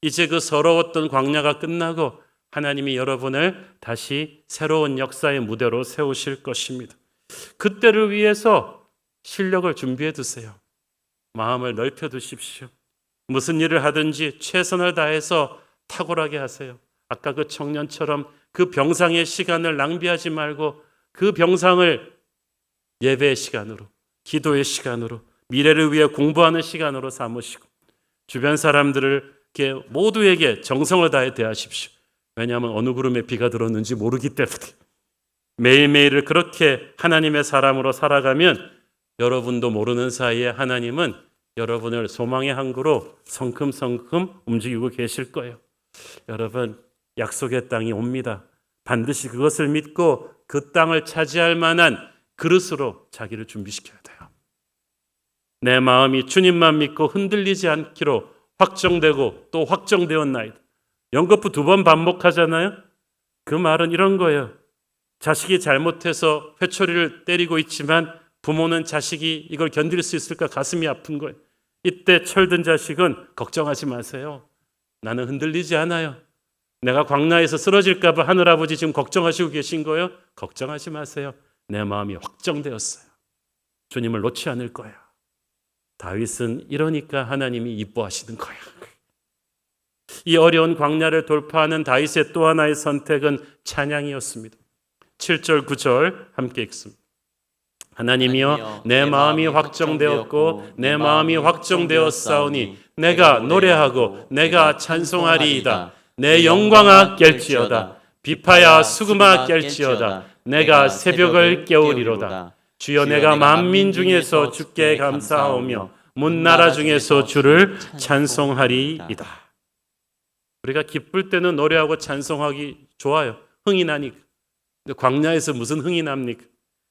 이제 그 서러웠던 광야가 끝나고 하나님이 여러분을 다시 새로운 역사의 무대로 세우실 것입니다. 그때를 위해서 실력을 준비해 두세요. 마음을 넓혀 두십시오. 무슨 일을 하든지 최선을 다해서 탁월하게 하세요. 아까 그 청년처럼 그 병상의 시간을 낭비하지 말고 그 병상을 예배의 시간으로, 기도의 시간으로, 미래를 위해 공부하는 시간으로 삼으시고 주변 사람들을 모두에게 정성을 다해 대하십시오. 왜냐하면 어느 구름에 비가 들었는지 모르기 때문에. 매일매일을 그렇게 하나님의 사람으로 살아가면 여러분도 모르는 사이에 하나님은 여러분을 소망의 항구로 성큼성큼 움직이고 계실 거예요. 여러분, 약속의 땅이 옵니다. 반드시 그것을 믿고 그 땅을 차지할 만한 그릇으로 자기를 준비시켜야 돼요. 내 마음이 주님만 믿고 흔들리지 않기로 확정되고 또 확정되었나이다. 연거푸 2번 반복하잖아요. 그 말은 이런 거예요. 자식이 잘못해서 회초리를 때리고 있지만 부모는 자식이 이걸 견딜 수 있을까 가슴이 아픈 거예요. 이때 철든 자식은 걱정하지 마세요. 나는 흔들리지 않아요. 내가 광야에서 쓰러질까 봐 하늘아버지 지금 걱정하시고 계신 거예요. 걱정하지 마세요. 내 마음이 확정되었어요. 주님을 놓지 않을 거야. 다윗은 이러니까 하나님이 이뻐하시는 거야. 이 어려운 광야를 돌파하는 다윗의 또 하나의 선택은 찬양이었습니다. 7절 9절 함께 읽습니다. 하나님이여, 내 마음이 확정되었고 내 마음이 확정되었사오니 내가 노래하고 내가 찬송하리이다. 내 영광아 깰지어다. 비파야 수금아 깰지어다. 내가 새벽을 깨우리로다. 주여, 내가 만민 중에서 주께 감사하오며 문나라 중에서 주를 찬송하리이다. 우리가 기쁠 때는 노래하고 찬송하기 좋아요. 흥이 나니까. 근데 광야에서 무슨 흥이 납니까?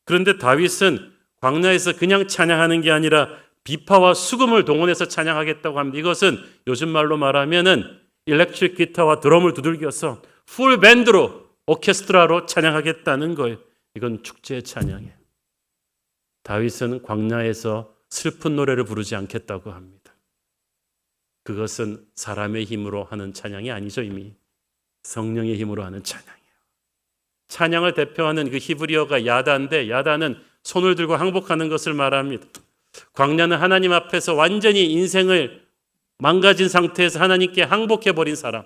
그런데 다윗은 광야에서 그냥 찬양하는 게 아니라 비파와 수금을 동원해서 찬양하겠다고 합니다. 이것은 요즘 말로 말하면은 일렉트릭 기타와 드럼을 두들겨서 풀 밴드로, 오케스트라로 찬양하겠다는 거예요. 이건 축제의 찬양이에요. 다윗은 광야에서 슬픈 노래를 부르지 않겠다고 합니다. 그것은 사람의 힘으로 하는 찬양이 아니죠. 이미 성령의 힘으로 하는 찬양이에요. 찬양을 대표하는 그 히브리어가 야다인데, 야다는 손을 들고 항복하는 것을 말합니다. 광야는 하나님 앞에서 완전히 인생을 망가진 상태에서 하나님께 항복해버린 사람,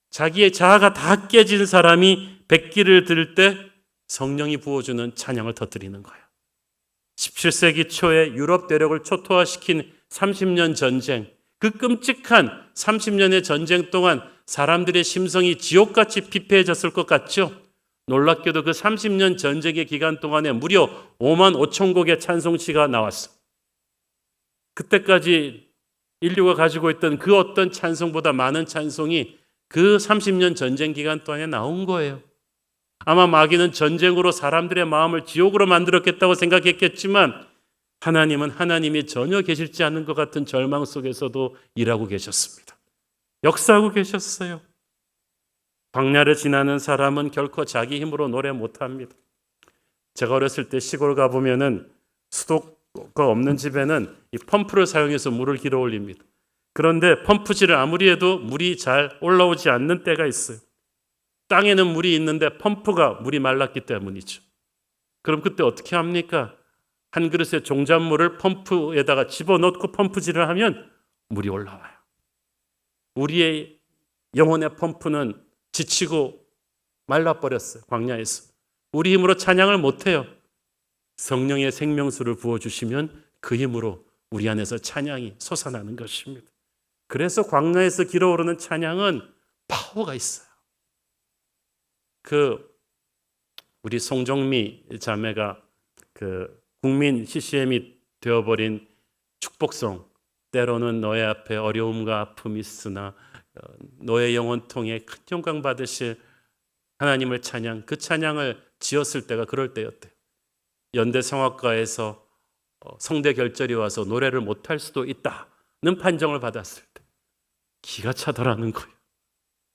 자기의 자아가 다 깨진 사람이 백기를 들 때 성령이 부어주는 찬양을 터뜨리는 거예요. 17세기 초에 유럽 대륙을 초토화시킨 30년 전쟁, 그 끔찍한 30년의 전쟁 동안 사람들의 심성이 지옥같이 피폐해졌을 것 같죠? 놀랍게도 그 30년 전쟁의 기간 동안에 무려 5만 5천 곡의 찬송시가 나왔어. 그때까지 인류가 가지고 있던 그 어떤 찬송보다 많은 찬송이 그 30년 전쟁 기간 동안에 나온 거예요. 아마 마귀는 전쟁으로 사람들의 마음을 지옥으로 만들었겠다고 생각했겠지만 하나님은 하나님이 전혀 계시지 않는 것 같은 절망 속에서도 일하고 계셨습니다. 역사하고 계셨어요. 광야를 지나는 사람은 결코 자기 힘으로 노래 못합니다. 제가 어렸을 때 시골 가보면은 수도가 없는 집에는 이 펌프를 사용해서 물을 길어 올립니다. 그런데 펌프질을 아무리 해도 물이 잘 올라오지 않는 때가 있어요. 땅에는 물이 있는데 펌프가 물이 말랐기 때문이죠. 그럼 그때 어떻게 합니까? 한 그릇의 종잣물을 펌프에다가 집어넣고 펌프질을 하면 물이 올라와요. 우리의 영혼의 펌프는 지치고 말라버렸어요. 광야에서. 우리 힘으로 찬양을 못해요. 성령의 생명수를 부어주시면 그 힘으로 우리 안에서 찬양이 솟아나는 것입니다. 그래서 광야에서 기어오르는 찬양은 파워가 있어요. 우리 송정미 자매가 국민 CCM이 되어버린 축복송, 때로는 너의 앞에 어려움과 아픔이 있으나 너의 영혼 통해 큰 영광 받으실 하나님을 찬양, 그 찬양을 지었을 때가 그럴 때였대요. 연대성악과에서 성대 결절이 와서 노래를 못할 수도 있다는 판정을 받았을 때 기가 차더라는 거예요.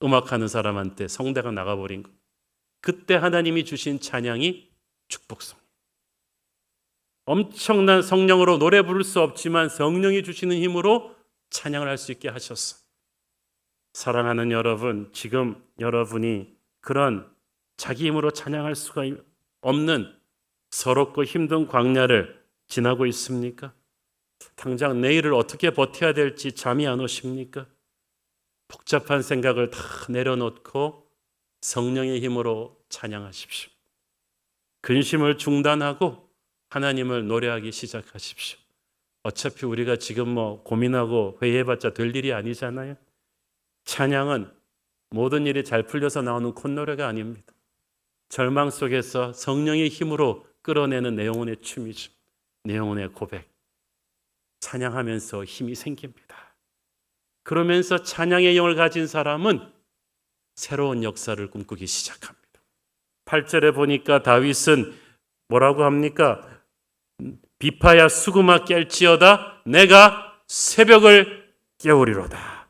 음악하는 사람한테 성대가 나가버린 거예요. 그때 하나님이 주신 찬양이 축복송. 엄청난 성령으로 노래 부를 수 없지만 성령이 주시는 힘으로 찬양을 할 수 있게 하셨어. 사랑하는 여러분, 지금 여러분이 그런 자기 힘으로 찬양할 수가 없는 서럽고 힘든 광야를 지나고 있습니까? 당장 내일을 어떻게 버텨야 될지 잠이 안 오십니까? 복잡한 생각을 다 내려놓고 성령의 힘으로 찬양하십시오. 근심을 중단하고 하나님을 노래하기 시작하십시오. 어차피 우리가 지금 고민하고 회의해봤자 될 일이 아니잖아요. 찬양은 모든 일이 잘 풀려서 나오는 콧노래가 아닙니다. 절망 속에서 성령의 힘으로 끌어내는 내 영혼의 춤이죠. 내 영혼의 고백. 찬양하면서 힘이 생깁니다. 그러면서 찬양의 영을 가진 사람은 새로운 역사를 꿈꾸기 시작합니다. 8절에 보니까 다윗은 뭐라고 합니까? 비파야 수구마 깰지어다 내가 새벽을 깨우리로다.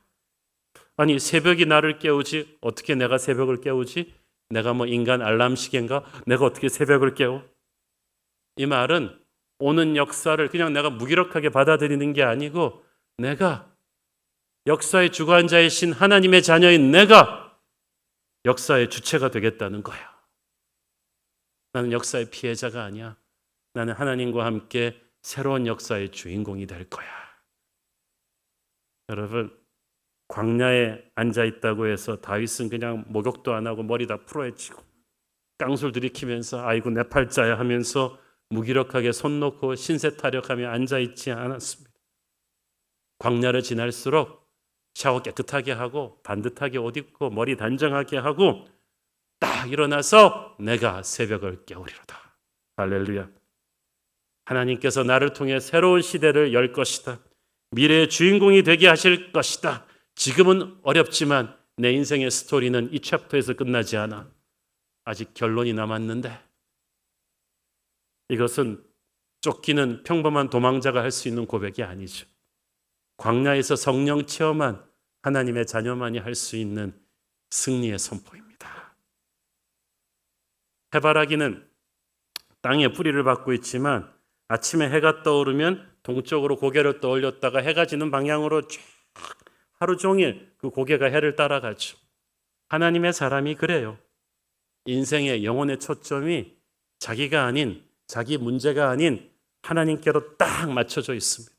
아니, 새벽이 나를 깨우지 어떻게 내가 새벽을 깨우지? 내가 인간 알람시계인가? 내가 어떻게 새벽을 깨워? 이 말은 오는 역사를 그냥 내가 무기력하게 받아들이는 게 아니고 내가 역사의 주관자이신 하나님의 자녀인 내가 역사의 주체가 되겠다는 거야. 나는 역사의 피해자가 아니야. 나는 하나님과 함께 새로운 역사의 주인공이 될 거야. 여러분, 광야에 앉아 있다고 해서 다윗은 그냥 목욕도 안 하고 머리 다 풀어헤치고 깡술 들이키면서 아이고 내 팔자야 하면서 무기력하게 손 놓고 신세 타령하며 앉아 있지 않았습니다. 광야를 지날수록 샤워 깨끗하게 하고 반듯하게 옷 입고 머리 단정하게 하고 딱 일어나서 내가 새벽을 깨우리로다. 할렐루야. 하나님께서 나를 통해 새로운 시대를 열 것이다. 미래의 주인공이 되게 하실 것이다. 지금은 어렵지만 내 인생의 스토리는 이 챕터에서 끝나지 않아. 아직 결론이 남았는데 이것은 쫓기는 평범한 도망자가 할 수 있는 고백이 아니죠. 광야에서 성령 체험한 하나님의 자녀만이 할 수 있는 승리의 선포입니다. 해바라기는 땅에 뿌리를 받고 있지만 아침에 해가 떠오르면 동쪽으로 고개를 떠올렸다가 해가 지는 방향으로 쭉 하루 종일 그 고개가 해를 따라가죠. 하나님의 사람이 그래요. 인생의 영혼의 초점이 자기가 아닌, 자기 문제가 아닌 하나님께로 딱 맞춰져 있습니다.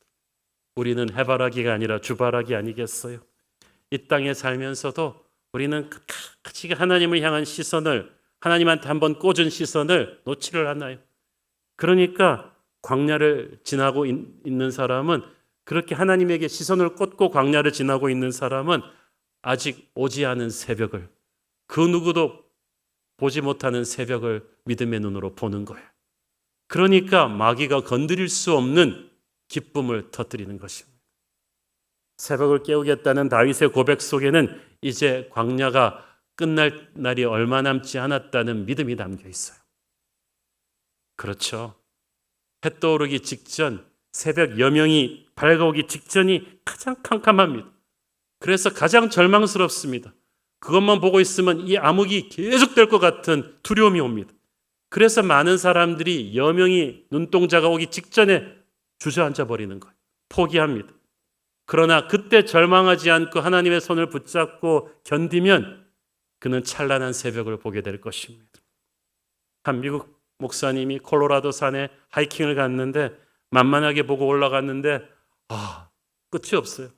우리는 해바라기가 아니라 주바라기 아니겠어요? 이 땅에 살면서도 우리는 끝까지 하나님을 향한 시선을, 하나님한테 한번 꽂은 시선을 놓지를 않아요. 그러니까 광야를 지나고 있는 사람은, 그렇게 하나님에게 시선을 꽂고 광야를 지나고 있는 사람은 아직 오지 않은 새벽을, 그 누구도 보지 못하는 새벽을 믿음의 눈으로 보는 거예요. 그러니까 마귀가 건드릴 수 없는 기쁨을 터뜨리는 것입니다. 새벽을 깨우겠다는 다윗의 고백 속에는 이제 광야가 끝날 날이 얼마 남지 않았다는 믿음이 담겨 있어요. 그렇죠. 해 떠오르기 직전, 새벽 여명이 밝아오기 직전이 가장 캄캄합니다. 그래서 가장 절망스럽습니다. 그것만 보고 있으면 이 암흑이 계속될 것 같은 두려움이 옵니다. 그래서 많은 사람들이 여명이 눈동자가 오기 직전에 주저앉아 버리는 거예요. 포기합니다. 그러나 그때 절망하지 않고 하나님의 손을 붙잡고 견디면 그는 찬란한 새벽을 보게 될 것입니다. 한 미국 목사님이 콜로라도 산에 하이킹을 갔는데 만만하게 보고 올라갔는데 끝이 없어요.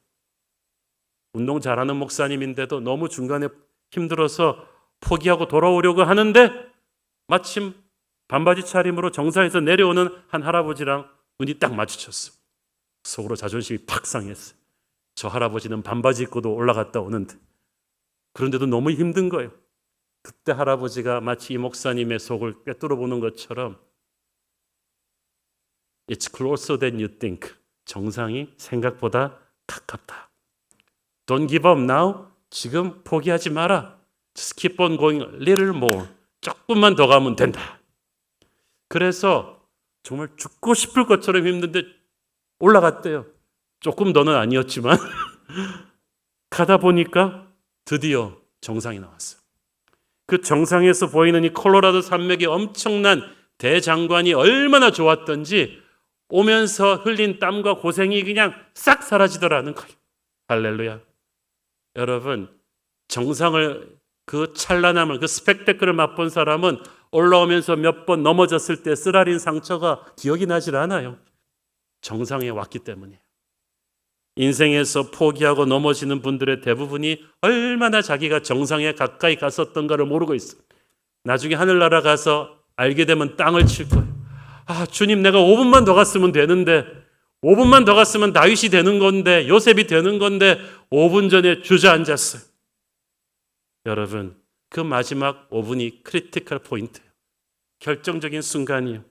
운동 잘하는 목사님인데도 너무 중간에 힘들어서 포기하고 돌아오려고 하는데 마침 반바지 차림으로 정상에서 내려오는 한 할아버지랑 눈이 딱 마주쳤어. 속으로 자존심이 팍 상했어요. 저 할아버지는 반바지 입고도 올라갔다 오는데 그런데도 너무 힘든 거예요. 그때 할아버지가 마치 이 목사님의 속을 꿰뚫어 보는 것처럼 It's closer than you think. 정상이 생각보다 가깝다. Don't give up now. 지금 포기하지 마라. Just keep on going a little more. 조금만 더 가면 된다. 그래서 정말 죽고 싶을 것처럼 힘든데 올라갔대요. 조금 더는 아니었지만 가다 보니까 드디어 정상이 나왔어요. 그 정상에서 보이는 이 콜로라도 산맥의 엄청난 대장관이 얼마나 좋았던지 오면서 흘린 땀과 고생이 그냥 싹 사라지더라는 거예요. 할렐루야. 여러분, 정상을 그 찬란함을, 그 스펙테클을 맛본 사람은 올라오면서 몇 번 넘어졌을 때 쓰라린 상처가 기억이 나질 않아요. 정상에 왔기 때문이에요. 인생에서 포기하고 넘어지는 분들의 대부분이 얼마나 자기가 정상에 가까이 갔었던가를 모르고 있어요. 나중에 하늘나라 가서 알게 되면 땅을 칠 거예요. 주님, 내가 5분만 더 갔으면 되는데, 5분만 더 갔으면 다윗이 되는 건데, 요셉이 되는 건데 5분 전에 주저앉았어요. 여러분, 그 마지막 5분이 크리티컬 포인트예요. 결정적인 순간이에요.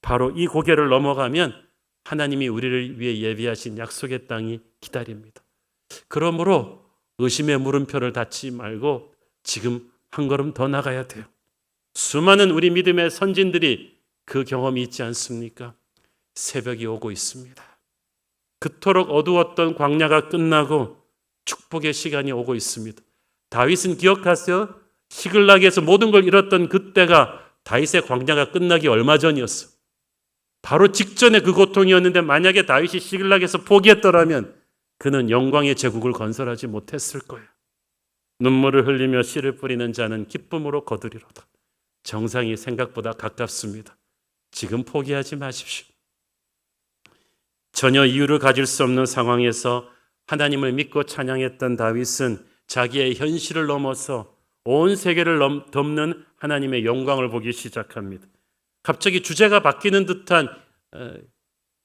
바로 이 고개를 넘어가면 하나님이 우리를 위해 예비하신 약속의 땅이 기다립니다. 그러므로 의심의 물음표를 닫지 말고 지금 한 걸음 더 나가야 돼요. 수많은 우리 믿음의 선진들이 그 경험이 있지 않습니까? 새벽이 오고 있습니다. 그토록 어두웠던 광야가 끝나고 축복의 시간이 오고 있습니다. 다윗은 기억하세요? 시글락에서 모든 걸 잃었던 그때가 다윗의 광야가 끝나기 얼마 전이었어. 바로 직전에 그 고통이었는데 만약에 다윗이 시글락에서 포기했더라면 그는 영광의 제국을 건설하지 못했을 거예요. 눈물을 흘리며 씨를 뿌리는 자는 기쁨으로 거두리로다. 정상이 생각보다 가깝습니다. 지금 포기하지 마십시오. 전혀 이유를 가질 수 없는 상황에서 하나님을 믿고 찬양했던 다윗은 자기의 현실을 넘어서 온 세계를 덮는 하나님의 영광을 보기 시작합니다. 갑자기 주제가 바뀌는 듯한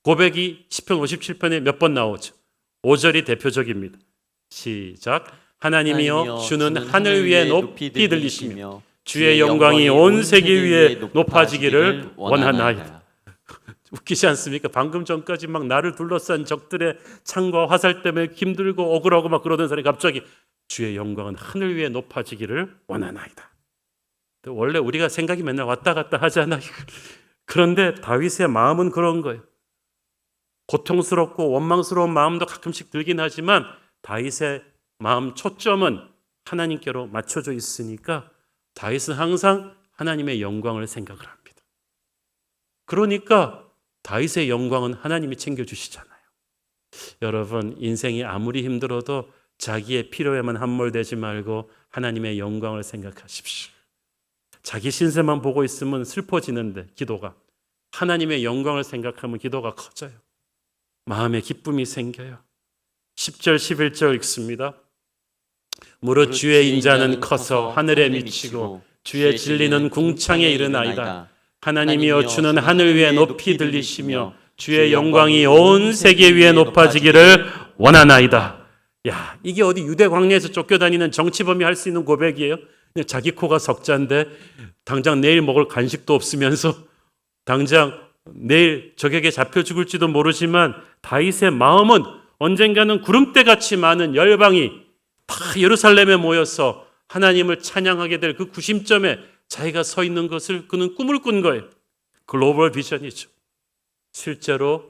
고백이 시편 57편에 몇 번 나오죠. 5절이 대표적입니다. 시작. 하나님이여 주는 하늘 위에 높이 들리시며 주의 영광이 온 세계 위에 높아지기를 원하나이다. 웃기지 않습니까? 방금 전까지 막 나를 둘러싼 적들의 창과 화살 때문에 힘들고 억울하고 막 그러던 사람이 갑자기 주의 영광은 하늘 위에 높아지기를 원하나이다. 원래 우리가 생각이 맨날 왔다 갔다 하잖아요. 그런데 다윗의 마음은 그런 거예요. 고통스럽고 원망스러운 마음도 가끔씩 들긴 하지만 다윗의 마음 초점은 하나님께로 맞춰져 있으니까 다윗은 항상 하나님의 영광을 생각을 합니다. 그러니까 다윗의 영광은 하나님이 챙겨주시잖아요. 여러분, 인생이 아무리 힘들어도 자기의 필요에만 함몰되지 말고 하나님의 영광을 생각하십시오. 자기 신세만 보고 있으면 슬퍼지는데 기도가, 하나님의 영광을 생각하면 기도가 커져요. 마음에 기쁨이 생겨요. 10절 11절 읽습니다. 무릇 주의 인자는 커서 하늘에 미치고 주의 진리는 궁창에 이르나이다. 하나님이여 주는 하늘 위에 높이 들리시며 주의 영광이 온 세계 위에 높아지기를 원하나이다. 야, 이게 어디 유대 광야에서 쫓겨다니는 정치범이 할 수 있는 고백이에요? 자기 코가 석자인데 당장 내일 먹을 간식도 없으면서 당장 내일 적에게 잡혀 죽을지도 모르지만 다윗의 마음은 언젠가는 구름대같이 많은 열방이 다 예루살렘에 모여서 하나님을 찬양하게 될 그 구심점에 자기가 서 있는 것을 그는 꿈을 꾼 거예요. 글로벌 비전이죠. 실제로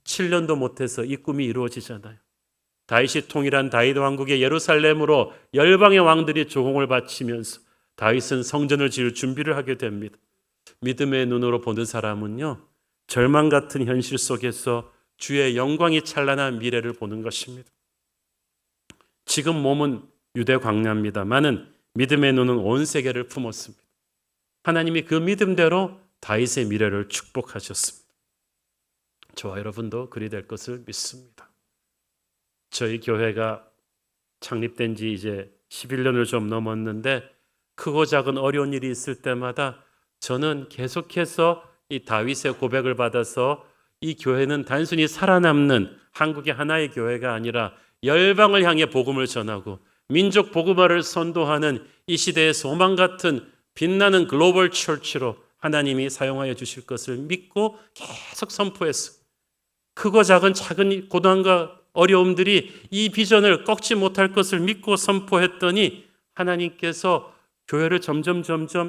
7년도 못해서 이 꿈이 이루어지잖아요. 다윗이 통일한 다윗 왕국의 예루살렘으로 열방의 왕들이 조공을 바치면서 다윗은 성전을 지을 준비를 하게 됩니다. 믿음의 눈으로 보는 사람은요, 절망 같은 현실 속에서 주의 영광이 찬란한 미래를 보는 것입니다. 지금 몸은 유대 광야입니다마는 믿음의 눈은 온 세계를 품었습니다. 하나님이 그 믿음대로 다윗의 미래를 축복하셨습니다. 저와 여러분도 그리 될 것을 믿습니다. 저희 교회가 창립된 지 이제 11년을 좀 넘었는데 크고 작은 어려운 일이 있을 때마다 저는 계속해서 이 다윗의 고백을 받아서 이 교회는 단순히 살아남는 한국의 하나의 교회가 아니라 열방을 향해 복음을 전하고 민족 복음화를 선도하는 이 시대의 소망 같은 빛나는 글로벌 처치로 하나님이 사용하여 주실 것을 믿고 계속 선포했어요. 크고 작은 고난과 어려움들이 이 비전을 꺾지 못할 것을 믿고 선포했더니 하나님께서 교회를 점점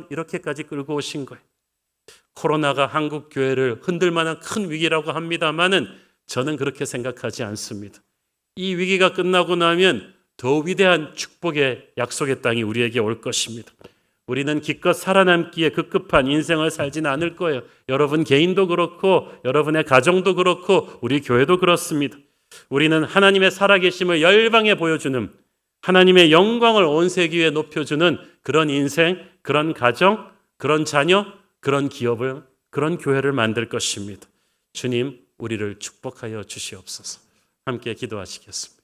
이렇게까지 끌고 오신 거예요. 코로나가 한국 교회를 흔들 만한 큰 위기라고 합니다마는 저는 그렇게 생각하지 않습니다. 이 위기가 끝나고 나면 더 위대한 축복의 약속의 땅이 우리에게 올 것입니다. 우리는 기껏 살아남기에 급급한 인생을 살지는 않을 거예요. 여러분 개인도 그렇고 여러분의 가정도 그렇고 우리 교회도 그렇습니다. 우리는 하나님의 살아계심을 열방에 보여주는 하나님의 영광을 온 세계 위에 높여주는 그런 인생, 그런 가정, 그런 자녀, 그런 기업을, 그런 교회를 만들 것입니다. 주님, 우리를 축복하여 주시옵소서. 함께 기도하시겠습니다.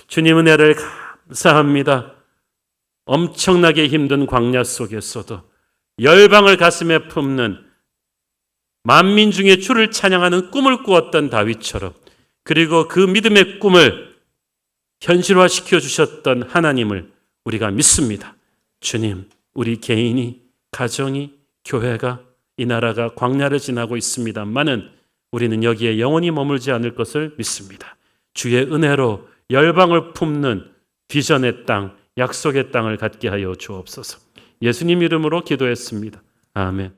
주님 은혜를 감사합니다. 엄청나게 힘든 광야 속에서도 열방을 가슴에 품는 만민 중에 주를 찬양하는 꿈을 꾸었던 다윗처럼 그리고 그 믿음의 꿈을 현실화시켜 주셨던 하나님을 우리가 믿습니다. 주님, 우리 개인이, 가정이, 교회가, 이 나라가 광야를 지나고 있습니다만은 우리는 여기에 영원히 머물지 않을 것을 믿습니다. 주의 은혜로 열방을 품는 비전의 땅, 약속의 땅을 갖게 하여 주옵소서. 예수님 이름으로 기도했습니다. 아멘.